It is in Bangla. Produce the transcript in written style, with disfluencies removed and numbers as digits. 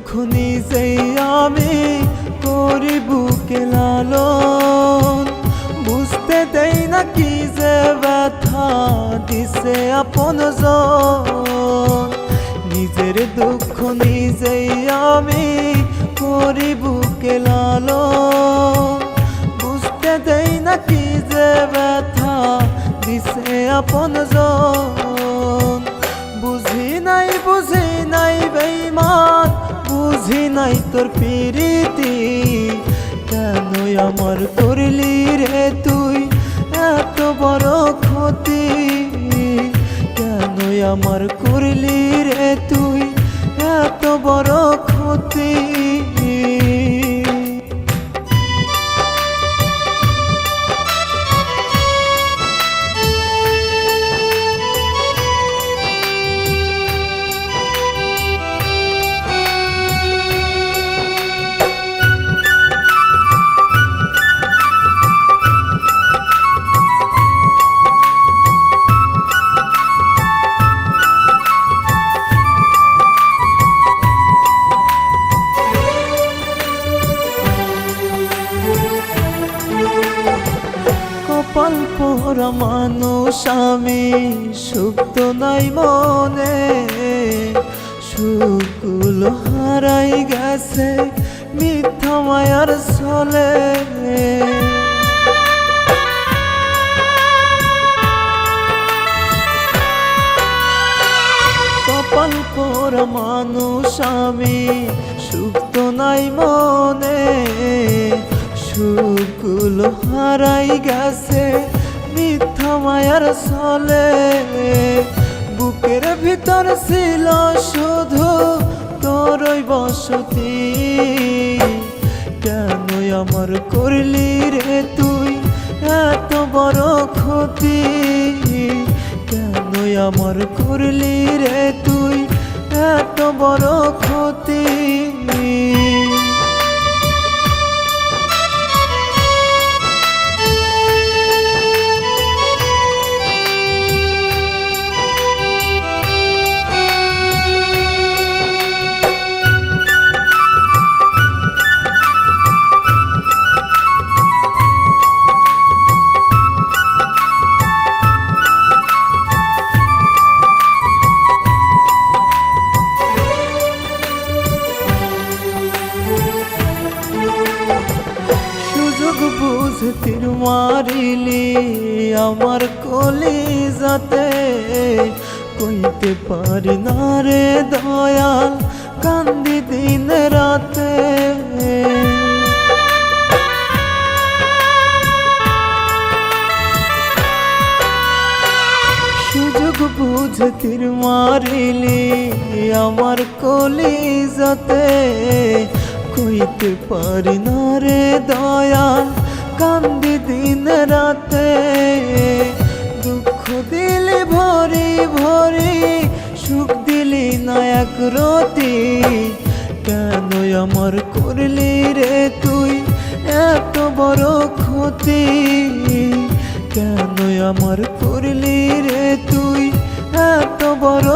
দুঃখ নিজেই আমি করি বুকে লালন, বুঝতে দেই না কি যে ব্যথা দিছে আপনজন। নিজের দুঃখ নিজেই আমি করি বুকে লালন, বুঝতে দেই না কি যে ব্যথা দিছে আপনজন। বুঝি নাই বেঈমান, বুঝি নাই তোর প্রীতি, কেন আমার করলি রে তুই এত বড় ক্ষতি, কেন আমার করলি রে তুই এত বড় ক্ষতি। কপাল পোড়া মানুষ আমি, সুখ তো নাই মনে, সুখগুলো হারাই গেছে মিথ্যা মায়ার ছলে। কপাল পোড়া মানুষ আমি, সুখ তো নাই মনে, সুখগুলো হারাই গেছে মিথ্যা মায়ার ছলে। বুকের ভিতর ছিল শুধু তোরই বসতি, কেন আমার করলি রে তুই এত বড় ক্ষতি, কেন আমার করলি রে তুই এত বড় ক্ষতি। তীর মারিলি আমার কলিজাতে, কইতে পারি না রে দয়াল কান্দি দিন রাতে। সুযোগ বুঝে তীর মারিলি আমার কলিজাতে, কইতে পারি না রে দয়াল কান্দি দিন রাতে। দুঃখ দিলি ভরি ভরি, সুখ দিলি না এক রতি, কেন আমার করলি রে তুই এত বড় ক্ষতি, কেন আমার করলি রে তুই এত বড়